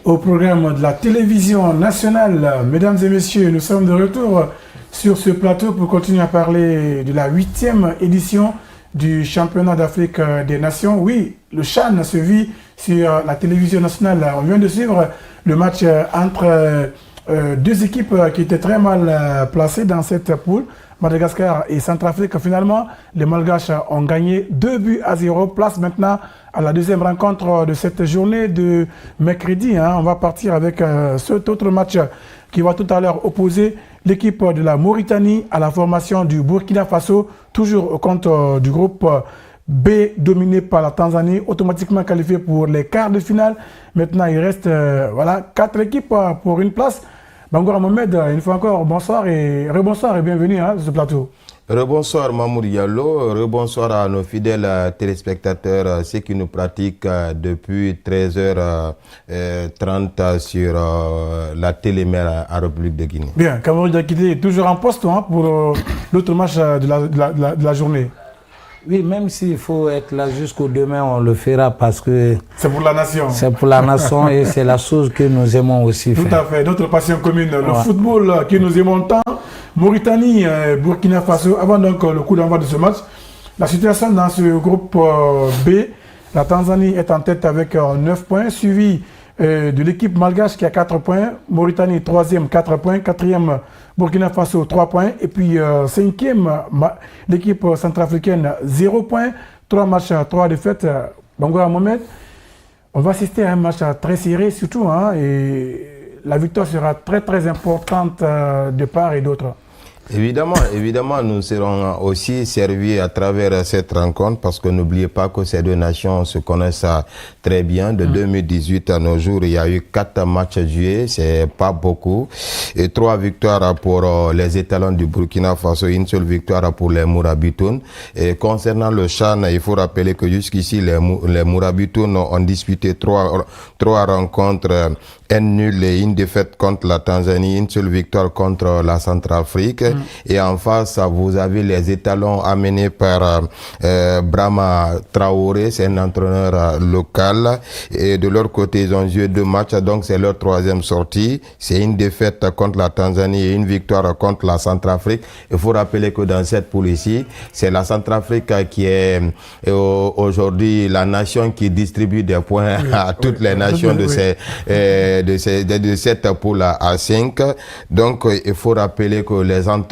Au programme de la télévision nationale. Mesdames et messieurs, nous sommes de retour sur ce plateau pour continuer à parler de la 8e édition du championnat d'Afrique des Nations. Oui, le CHAN se vit sur la télévision nationale. On vient de suivre le match entre deux équipes qui étaient très mal placées dans cette poule, Madagascar et Centrafrique. Finalement, les Malgaches ont gagné 2-0. Place maintenant à la deuxième rencontre de cette journée de mercredi. On va partir avec cet autre match qui va tout à l'heure opposer l'équipe de la Mauritanie à la formation du Burkina Faso, toujours au compte du groupe B dominé par la Tanzanie, automatiquement qualifié pour les quarts de finale. Maintenant, il reste 4 équipes pour une place. Bangoura Mohamed, une fois encore, bonsoir et rebonsoir et bienvenue sur ce plateau. Rebonsoir Mamour Diallo, rebonsoir à nos fidèles téléspectateurs, ceux qui nous pratiquent depuis 13h30 sur la télémère à République de Guinée. Bien, Cameroun Diakité est toujours en poste pour l'autre match de la journée. Oui, même s'il faut être là jusqu'au demain, on le fera parce que... C'est pour la nation. C'est pour la nation et c'est la chose que nous aimons aussi faire. Tout à fait, notre passion commune, le football que nous aimons tant. Mauritanie, Burkina Faso, avant donc le coup d'envoi de ce match. La situation dans ce groupe B, la Tanzanie est en tête avec 9 points, suivi de l'équipe malgache qui a 4 points, Mauritanie 3e, 4 points, 4e Burkina Faso 3 points, et puis 5e l'équipe centrafricaine 0 points, 3 matchs, 3 défaites. Bangoura Mohamed, on va assister à un match très serré surtout, et la victoire sera très très importante de part et d'autre. Évidemment, nous serons aussi servis à travers cette rencontre parce que n'oubliez pas que ces deux nations se connaissent très bien. De 2018 à nos jours, il y a eu 4 matchs joués, c'est pas beaucoup. Et 3 victoires pour les étalons du Burkina Faso, une seule victoire pour les Mourabitoun. Et concernant le CHAN, il faut rappeler que jusqu'ici, les Mourabitoun ont disputé 3 rencontres, un nul et une défaite contre la Tanzanie, une seule victoire contre la Centrafrique. Et en face, vous avez les étalons amenés par Brahma Traoré, c'est un entraîneur local. Et de leur côté, ils ont joué 2 matchs, donc c'est leur 3e sortie. C'est une défaite contre la Tanzanie et une victoire contre la Centrafrique. Il faut rappeler que dans cette poule ici, c'est la Centrafrique qui est aujourd'hui la nation qui distribue des points à toutes les nations de cette poule à 5. Donc, il faut rappeler que les entraîneurs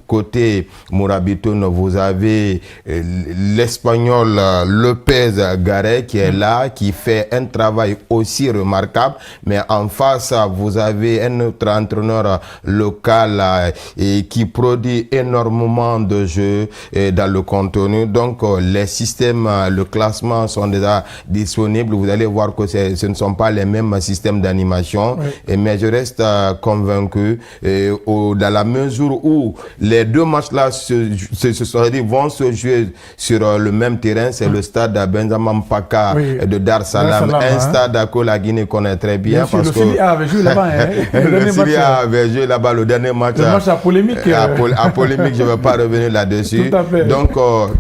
côté Mourabitoun, vous avez l'Espagnol Lopez Garay qui est là, qui fait un travail aussi remarquable, mais en face, vous avez un autre entraîneur local qui produit énormément de jeux dans le contenu. Donc, les systèmes, le classement sont déjà disponibles. Vous allez voir que ce ne sont pas les mêmes systèmes d'animation, mais je reste convaincu dans la mesure où les 2 matchs-là vont se jouer sur le même terrain, c'est le stade Benjamin Mpaka de Dar Salam, un stade que la Guinée connaît très bien. Parce le CIA avait joué là-bas. Le CIA avait joué là-bas le dernier match. Le match à polémique. À polémique, je ne vais pas revenir là-dessus. Donc,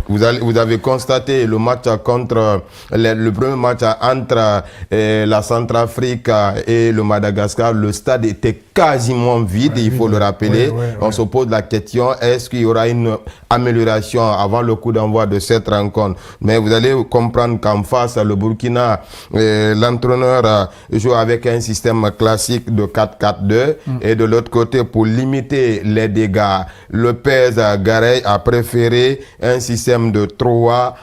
vous avez constaté le match contre le premier match entre la Centrafrique et le Madagascar, le stade était quasiment vide, il faut le rappeler. On se pose la question, est-ce qu'il y aura une amélioration avant le coup d'envoi de cette rencontre? Mais vous allez comprendre qu'en face, le Burkina, l'entraîneur joue avec un système classique de 4-4-2 et de l'autre côté, pour limiter les dégâts, Lopez Garay a préféré un système de 3-1-3.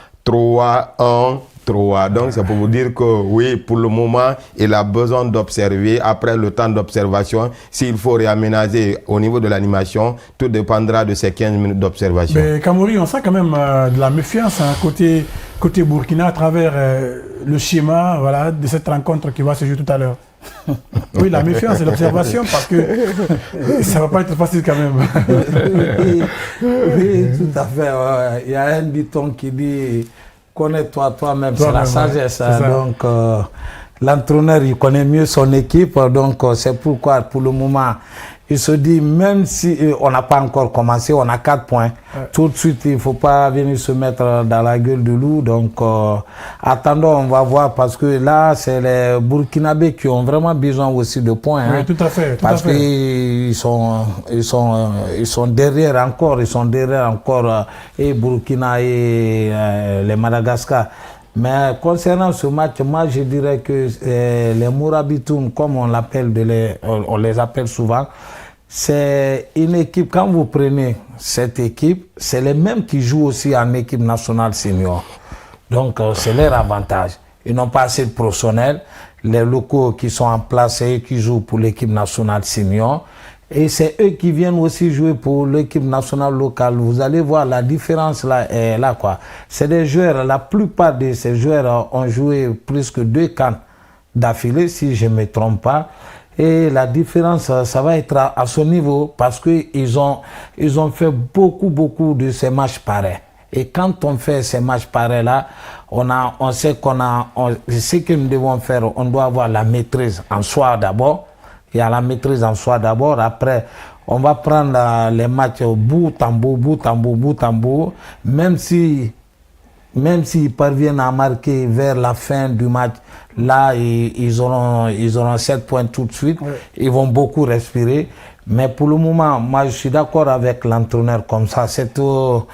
Donc c'est pour vous dire que oui, pour le moment, il a besoin d'observer. Après le temps d'observation, s'il faut réaménager au niveau de l'animation, tout dépendra de ces 15 minutes d'observation. Mais Cameroun, on sent quand même de la méfiance côté Burkina à travers le schéma de cette rencontre qui va se jouer tout à l'heure. Oui, la méfiance et l'observation, parce que ça ne va pas être facile quand même. Oui, tout à fait. Il y a un dicton qui dit « Connais-toi toi-même », c'est la sagesse. Donc, l'entraîneur, il connaît mieux son équipe. Donc, c'est pourquoi, pour le moment, il se dit, même si on n'a pas encore commencé, on a 4 points. Tout de suite, il ne faut pas venir se mettre dans la gueule du loup. Donc, attendons, on va voir, parce que là, c'est les Burkinabés qui ont vraiment besoin aussi de points. Oui, tout à fait. Parce qu'ils sont derrière encore, et Burkina et les Madagascar. Mais concernant ce match, moi je dirais que les Mourabitoun, comme on les appelle souvent, c'est une équipe, quand vous prenez cette équipe, c'est les mêmes qui jouent aussi en équipe nationale senior. Donc c'est leur avantage. Ils n'ont pas assez de professionnels. Les locaux qui sont en place, c'est eux qui jouent pour l'équipe nationale senior. Et c'est eux qui viennent aussi jouer pour l'équipe nationale locale. Vous allez voir la différence là, quoi. C'est des joueurs, la plupart de ces joueurs ont joué plus que 2 CAN d'affilée, si je ne me trompe pas. Et la différence, ça va être à ce niveau, parce qu'ils ont fait beaucoup de ces matchs pareils. Et quand on fait ces matchs pareils-là, on sait ce que nous devons faire, on doit avoir la maîtrise en soi d'abord. Il y a la maîtrise en soi d'abord. Après, on va prendre les matchs bout en bout. Même s'ils parviennent à marquer vers la fin du match, là, ils auront 7 points tout de suite. Oui. Ils vont beaucoup respirer. Mais pour le moment, moi, je suis d'accord avec l'entraîneur comme ça. C'est au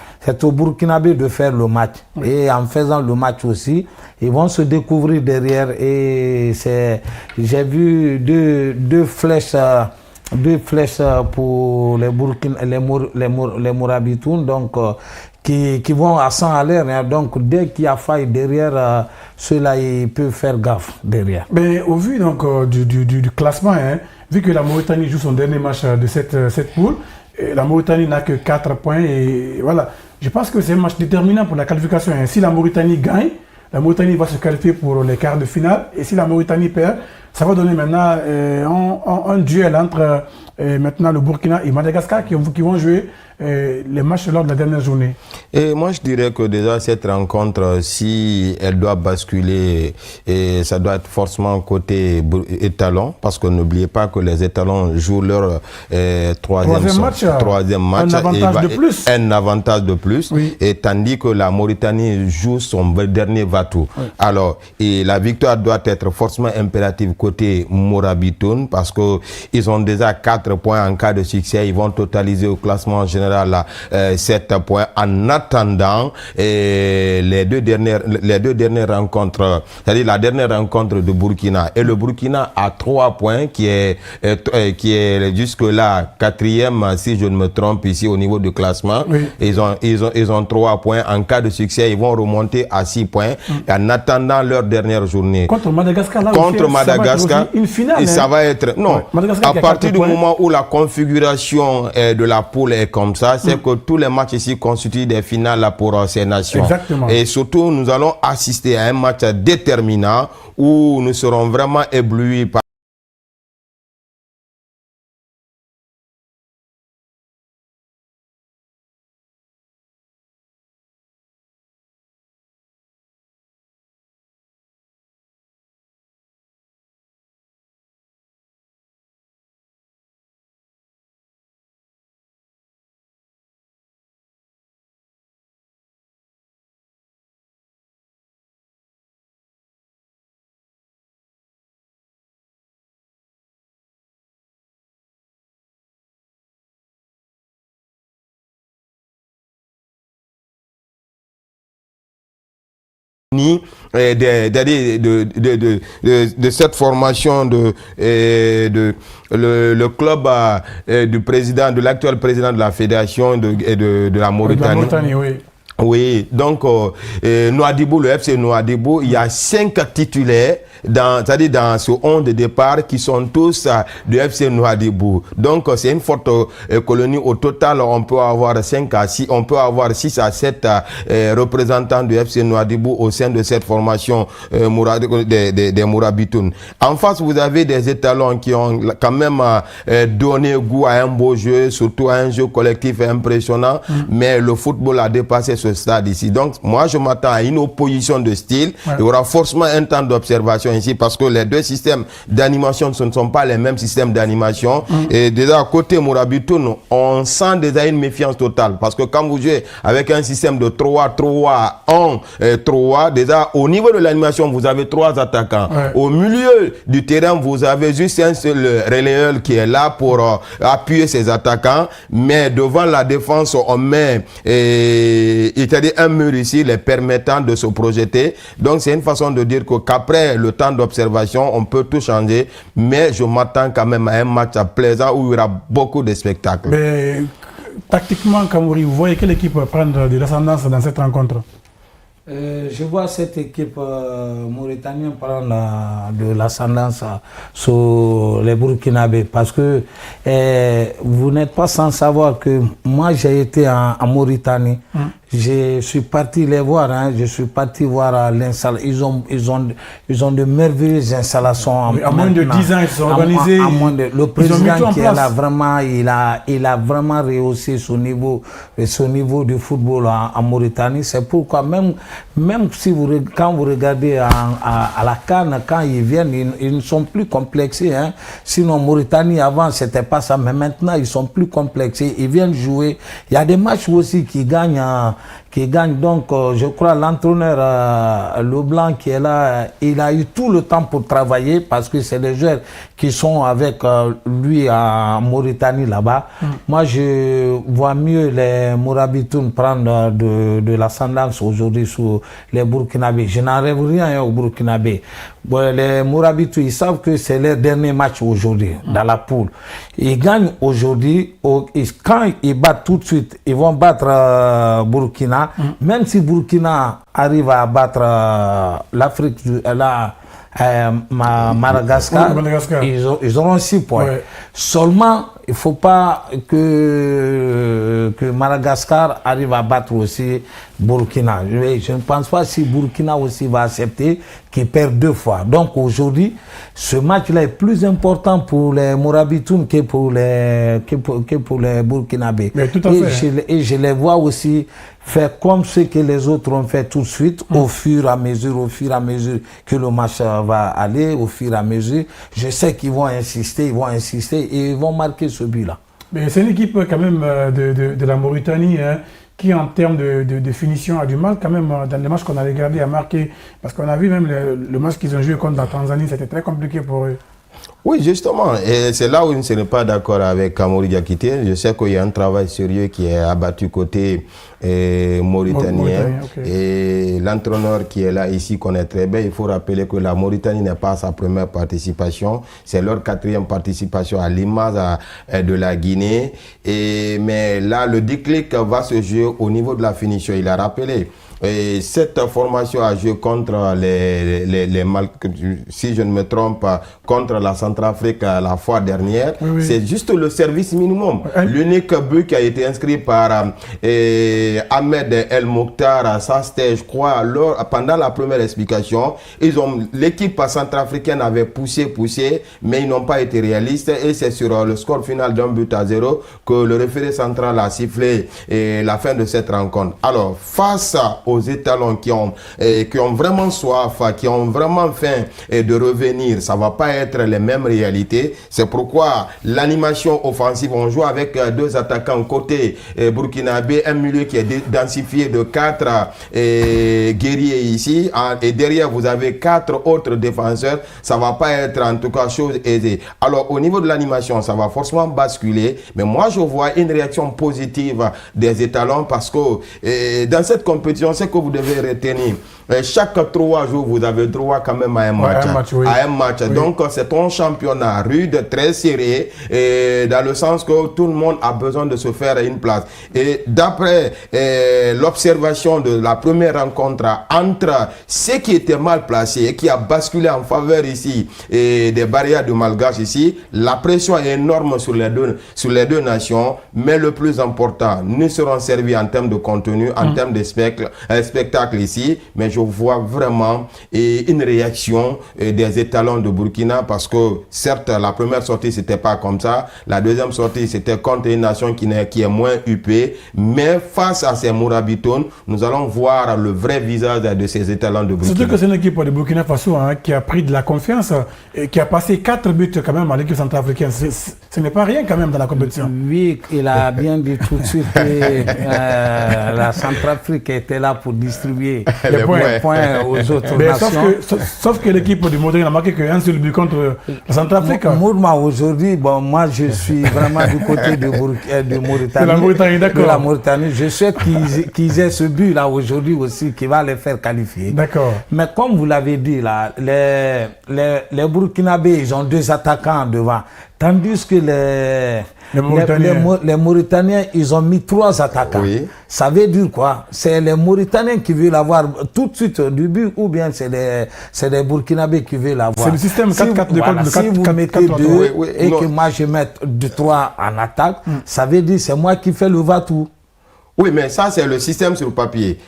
Burkinabé de faire le match. Oui. Et en faisant le match aussi, ils vont se découvrir derrière. Et j'ai vu deux flèches pour les Mourabitoun, donc qui vont à 100 à l'heure. Hein. Donc dès qu'il y a faille derrière, ceux-là, ils peuvent faire gaffe derrière. Mais au vu donc, du classement, hein, vu que la Mauritanie joue son dernier match de cette poule, la Mauritanie n'a que 4 points. Et voilà, je pense que c'est un match déterminant pour la qualification. Hein. Si la Mauritanie gagne, la Mauritanie va se qualifier pour les quarts de finale. Et si la Mauritanie perd, ça va donner maintenant un duel entre maintenant le Burkina et Madagascar qui vont jouer les matchs lors de la dernière journée. Et moi, je dirais que déjà, cette rencontre, si elle doit basculer, et ça doit être forcément côté étalon, parce que n'oubliez pas que les étalons jouent leur troisième match. Un avantage de plus. Un avantage de plus. Oui. Et tandis que la Mauritanie joue son dernier Vatou. Oui. Alors, et la victoire doit être forcément impérative côté Mourabitoun, parce qu'ils ont déjà 4 points en cas de succès. Ils vont totaliser au classement général 7 points. En attendant les deux dernières rencontres, c'est-à-dire la dernière rencontre de Burkina, et le Burkina a 3 points qui est jusque-là 4e, si je ne me trompe, ici au niveau du classement. Oui. Ils ont 3 points. En cas de succès, ils vont remonter à 6 points. En attendant leur dernière journée contre Madagascar, une finale, ça va être non. Ouais. À partir du moment où la configuration de la poule est comme ça, c'est que tous les matchs ici constituent des finales pour ces nations. Exactement. Et surtout, nous allons assister à un match déterminant où nous serons vraiment éblouis par de cette formation le club du président, de l'actuel président de la fédération de la Mauritanie. Oui. Oui, donc Nouadhibou, le FC Nouadhibou, il y a 5 titulaires c'est-à-dire dans ce 11 de départ qui sont tous du FC Nouadhibou. Donc c'est une forte colonie. Au total, on peut avoir 6 à 7 représentants du FC Nouadhibou au sein de cette formation des Mourabitoun. En face, vous avez des étalons qui ont quand même donné goût à un beau jeu, surtout à un jeu collectif impressionnant. Mais le football a dépassé ce ce stade ici. Donc, moi, je m'attends à une opposition de style. Il y aura forcément un temps d'observation ici parce que les deux systèmes d'animation, ce ne sont pas les mêmes systèmes d'animation. Et déjà, à côté Mourabitoun, on sent déjà une méfiance totale parce que quand vous jouez avec un système de 3-3-1-3, déjà, au niveau de l'animation, vous avez 3 attaquants. Au milieu du terrain, vous avez juste un seul relayeur qui est là pour appuyer ses attaquants. Mais devant la défense, on met un mur ici, les permettant de se projeter. Donc, c'est une façon de dire qu'après le temps d'observation, on peut tout changer. Mais je m'attends quand même à un match plaisant où il y aura beaucoup de spectacles. Mais tactiquement, Kamouri, vous voyez quelle équipe prendre de l'ascendance dans cette rencontre? Je vois cette équipe mauritanienne prendre de l'ascendance sur les Burkinabés parce que vous n'êtes pas sans savoir que moi j'ai été en Mauritanie. Je suis parti les voir, je suis parti voir l'installation. Ils ont de merveilleuses installations. En moins de 10 ans, ils se sont organisés. Le président qui est là, vraiment, il a vraiment rehaussé son niveau du football en Mauritanie. C'est pourquoi même si quand vous regardez à la CAN, quand ils viennent, ils ne sont plus complexés. Sinon, Mauritanie, avant, c'était pas ça. Mais maintenant, ils sont plus complexés. Ils viennent jouer. Il y a des matchs aussi qui gagnent. Donc, je crois, l'entraîneur Leblanc qui est là, il a eu tout le temps pour travailler parce que c'est les joueurs qui sont avec lui en Mauritanie là-bas. Moi, je vois mieux les Mourabitoun prendre de l'ascendance aujourd'hui sur les Burkinabés. Je n'en rêve rien aux Burkinabés. Bon, les Mourabitoun, ils savent que c'est leur dernier match aujourd'hui dans la poule. Ils gagnent aujourd'hui. Quand ils battent tout de suite, ils vont battre Burkina. Même si Burkina arrive à battre l'Afrique, Madagascar, ils auront 6 points. Seulement, il ne faut pas que Madagascar arrive à battre aussi Burkina. Je ne pense pas si Burkina aussi va accepter qu'il perd 2 fois. Donc aujourd'hui, ce match-là est plus important pour les Mourabitoun que pour les Burkinabés. Et je les vois aussi faire comme ce que les autres ont fait tout de suite, au fur et à mesure que le match va aller, au fur et à mesure. Je sais qu'ils vont insister et ils vont marquer ce but-là. Mais c'est une équipe quand même de la Mauritanie qui en termes de finition a du mal quand même dans les matchs qu'on a regardé à marquer. Parce qu'on a vu même le match qu'ils ont joué contre la Tanzanie, c'était très compliqué pour eux. Oui, justement, et c'est là où je ne serais pas d'accord avec Kamouri Diakité. Je sais qu'il y a un travail sérieux qui est abattu côté mauritanien. Et l'entraîneur qui est là ici connaît très bien. Il faut rappeler que la Mauritanie n'est pas sa première participation. C'est leur 4e participation à l'image de la Guinée. Mais là, le déclic va se jouer au niveau de la finition. Il a rappelé. Et cette formation a joué contre si je ne me trompe pas, contre la Centrafrique la fois dernière. C'est juste le service minimum. L'unique but qui a été inscrit par Ahmed El Mokhtar, ça c'était, je crois, pendant la première explication, l'équipe centrafricaine avait poussé, mais ils n'ont pas été réalistes et c'est sur le score final d'1-0 que le référé central a sifflé la fin de cette rencontre. Alors, face aux étalons qui ont vraiment soif, qui ont vraiment faim de revenir, ça ne va pas être les mêmes réalités. C'est pourquoi l'animation offensive, on joue avec 2 attaquants côté burkinabé, un milieu qui est densifié de 4 guerriers ici, et derrière vous avez 4 autres défenseurs. Ça ne va pas être en tout cas chose aisée. Alors au niveau de l'animation, ça va forcément basculer, mais moi je vois une réaction positive des étalons parce que dans cette compétition, c'est que vous devez retenir. Chaque 3 jours, vous avez droit quand même à un match. Donc, c'est un championnat rude, très serré, dans le sens que tout le monde a besoin de se faire une place. Et d'après l'observation de la première rencontre entre ceux qui étaient mal placés et qui a basculé en faveur ici des barrières de Malgache ici, la pression est énorme sur les deux nations, mais le plus important, nous serons servis en termes de contenu, en termes de spectacle ici, mais je vois vraiment une réaction des étalons de Burkina, parce que certes, la première sortie, c'était pas comme ça. La deuxième sortie, c'était contre une nation qui est moins huppée. Mais face à ces Mourabitoun, nous allons voir le vrai visage de ces étalons de Burkina. Surtout que c'est une équipe de Burkina Faso qui a pris de la confiance et qui a passé 4 buts quand même à l'équipe centrafricaine. Ce n'est pas rien quand même dans la compétition. Oui, il a bien dit tout de suite que la Centrafrique était là pour distribuer les points aux autres nations. Sauf que l'équipe du Modène n'a marqué qu'un seul but contre la Centrafrique. Mourma, aujourd'hui, bon, moi je suis vraiment du côté de Mauritanie. De la Mauritanie, d'accord. De la Mauritanie. Je sais qu'ils aient ce but-là aujourd'hui aussi qui va les faire qualifier. D'accord. Mais comme vous l'avez dit, là, les Burkinabés, ils ont 2 attaquants devant. Tandis que les Mauritaniens, ils ont mis 3 attaquants. Oui. Ça veut dire quoi? C'est les Mauritaniens qui veulent avoir tout de suite du but, ou bien c'est les Burkinabés qui veulent avoir. C'est le système 4-4-2. Si vous mettez 2 et que moi je mette 3 en attaque, ça veut dire c'est moi qui fais le va-tout. Oui, mais ça, c'est le système sur le papier.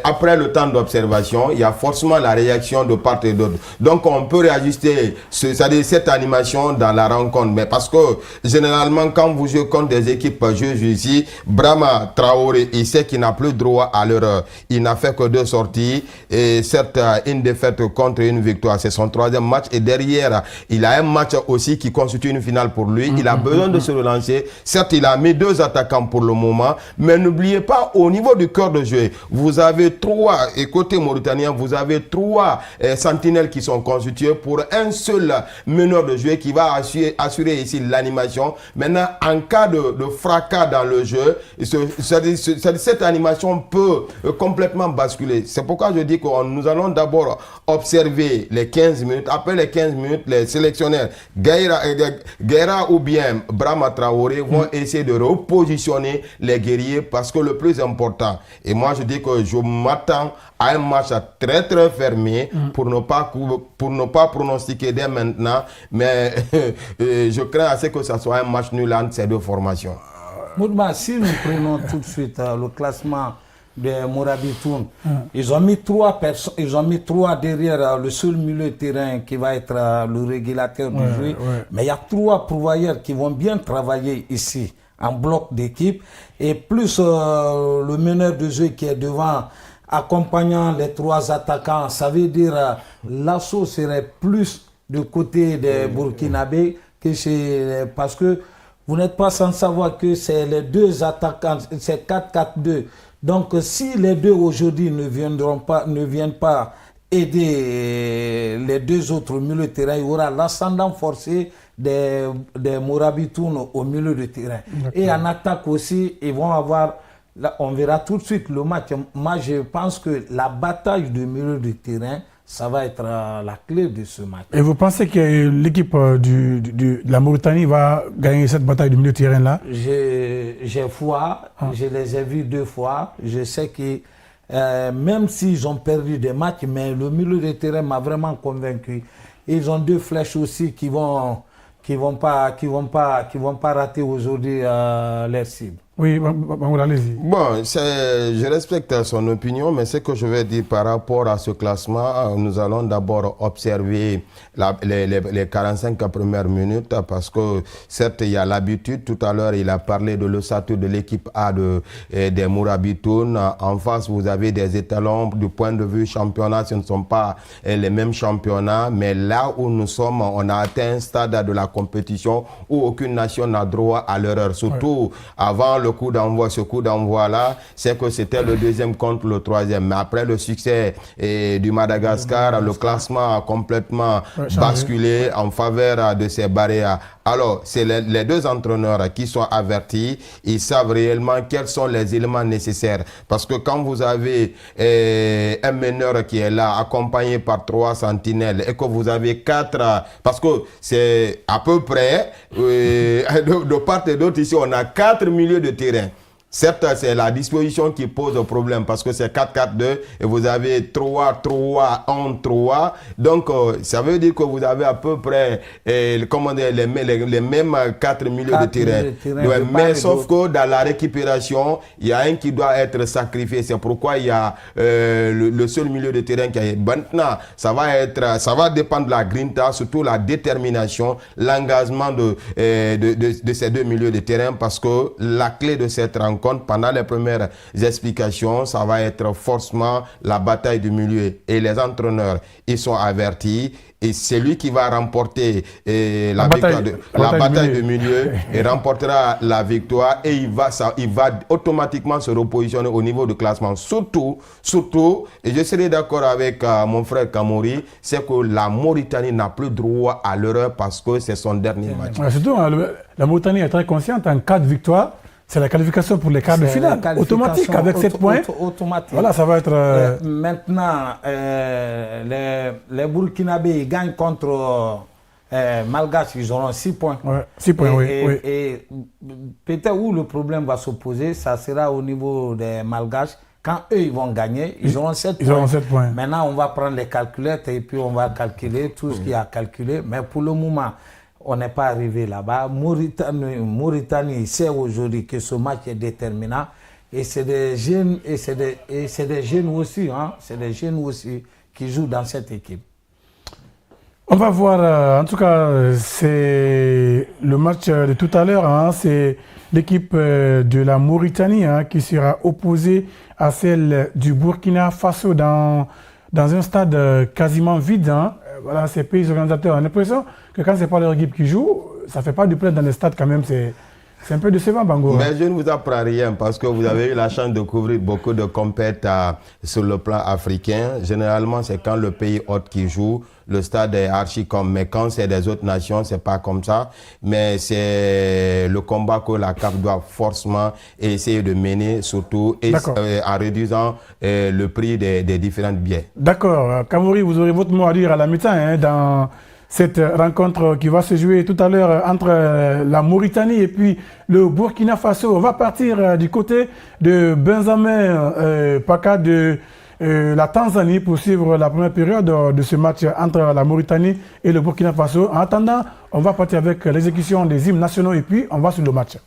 Après le temps d'observation, il y a forcément la réaction de part et d'autre. Donc, on peut réajuster cette animation dans la rencontre. Mais parce que, généralement, quand vous jouez contre des équipes juges ici, Brahma Traoré, il sait qu'il n'a plus droit à l'erreur. Il n'a fait que 2 sorties. Et certes, une défaite contre une victoire. C'est son 3e match. Et derrière, il a un match aussi qui constitue une finale pour lui. Il a besoin de se relancer. Certes, il a mis 2 attaquants pour le moment. Mais n'oubliez pas, au niveau du cœur de jeu, vous avez 3, et côté mauritanien, vous avez 3 sentinelles qui sont constituées pour un seul meneur de jeu qui va assurer ici l'animation. Maintenant, en cas de fracas dans le jeu, cette animation peut complètement basculer. C'est pourquoi je dis que nous allons d'abord observer les 15 minutes. Après les 15 minutes, les sélectionneurs Guerra ou bien Brahma Traoré vont essayer de repositionner les guerriers, parce que le plus important, et moi je dis que je m'attends à un match très très fermé pour ne pas pronostiquer dès maintenant, mais je crains assez que ce soit un match nul entre ces 2 formations. Moudma, si nous prenons tout de suite le classement des Mourabitoun, ils ont mis 3 personnes, ils ont mis 3 derrière le seul milieu de terrain qui va être le régulateur du jeu, mais il y a 3 pourvoyeurs qui vont bien travailler ici en bloc d'équipe, et plus le meneur de jeu qui est devant, accompagnant les 3 attaquants. Ça veut dire l'assaut serait plus du côté des Burkinabés que parce que vous n'êtes pas sans savoir que c'est les 2 attaquants, c'est 4-4-2. Donc si les 2 aujourd'hui ne viennent pas aider les 2 autres milieux de terrain, il y aura l'ascendant forcé des Mourabitoun au milieu de terrain. Et en attaque aussi, ils vont avoir, là, on verra tout de suite le match. Moi, je pense que la bataille du milieu de terrain, ça va être la clé de ce match. Et vous pensez que l'équipe de la Mauritanie va gagner cette bataille du milieu de terrain-là? J'ai foi, je les ai vus 2 fois. Je sais que même s'ils ont perdu des matchs, mais le milieu de terrain m'a vraiment convaincu. Ils ont 2 flèches aussi qui vont pas rater aujourd'hui leur cible. Oui, allez-y. Bon, je respecte son opinion, mais ce que je vais dire par rapport à ce classement, nous allons d'abord observer les 45 premières minutes, parce que certes, il y a l'habitude. Tout à l'heure, il a parlé de l'ossature de l'équipe A des Mourabitoun. En face, vous avez des étalons du point de vue championnat. Ce ne sont pas les mêmes championnats, mais là où nous sommes, on a atteint un stade de la compétition où aucune nation n'a droit à l'erreur. Surtout avant le ce coup d'envoi-là, c'est que c'était le 2e contre le 3e. Mais après le succès du Madagascar, le classement a complètement basculé en faveur de ces barrières. Alors, c'est les 2 entraîneurs qui sont avertis. Ils savent réellement quels sont les éléments nécessaires. Parce que quand vous avez un meneur qui est là, accompagné par 3 sentinelles, et que vous avez 4, parce que c'est à peu près, de part et d'autre ici, on a 4 milieux de terrain. Certes, c'est la disposition qui pose problème parce que c'est 4-4-2 et vous avez 3-3-1-3. Donc, ça veut dire que vous avez à peu près comment dire, les mêmes 4 milieux de terrain. Ouais, mais sauf que dans la récupération, il y a un qui doit être sacrifié. C'est pourquoi il y a le seul milieu de terrain qui est. Maintenant, ça va dépendre de la grinta, surtout la détermination, l'engagement de ces deux milieux de terrain parce que la clé de cette rencontre, pendant les premières explications, ça va être forcément la bataille du milieu. Et les entraîneurs, ils sont avertis. Et c'est lui qui va remporter la bataille du milieu et remportera la victoire. Et il va automatiquement se repositionner au niveau du classement. Surtout, et je serai d'accord avec mon frère Kamori, c'est que la Mauritanie n'a plus droit à l'erreur parce que c'est son dernier match. Ouais, surtout, la Mauritanie est très consciente, en cas de victoire, c'est la qualification pour les quarts de finale, automatique, avec 7 points. Automatique. Voilà, ça va être... Maintenant, les Burkinabés gagnent contre Malgache, ils auront 6 points. Ouais, 6 points, oui. Et peut-être où le problème va se poser, ça sera au niveau des Malgaches. Quand eux, ils vont gagner, ils auront 7 points. Auront 7 points. Maintenant, on va prendre les calculettes et puis on va calculer tout ce qu'il y a à calculer. Mais pour le moment, on n'est pas arrivé là-bas. Mauritanie sait aujourd'hui que ce match est déterminant. Et c'est des jeunes, c'est des jeunes aussi, hein. C'est des jeunes aussi qui jouent dans cette équipe. On va voir, en tout cas, c'est le match de tout à l'heure. Hein, c'est l'équipe de la Mauritanie qui sera opposée à celle du Burkina Faso dans un stade quasiment vide. Hein. Voilà, ces pays organisateurs ont l'impression que quand ce n'est pas leur équipe qui joue, ça ne fait pas du plein dans les stades quand même. C'est un peu décevant, Bango. Mais je ne vous apprends rien parce que vous avez eu la chance de couvrir beaucoup de compétitions sur le plan africain. Généralement, c'est quand le pays hôte qui joue, le stade est archi comme. Mais quand c'est des autres nations, c'est pas comme ça. Mais c'est le combat que la CAF doit forcément essayer de mener, surtout en réduisant le prix des différents billets. D'accord. Kamori, vous aurez votre mot à dire à la mi-temps dans cette rencontre qui va se jouer tout à l'heure entre la Mauritanie et puis le Burkina Faso. On va partir du côté de Benjamin Paka de la Tanzanie pour suivre la première période de ce match entre la Mauritanie et le Burkina Faso. En attendant, on va partir avec l'exécution des hymnes nationaux et puis on va sur le match.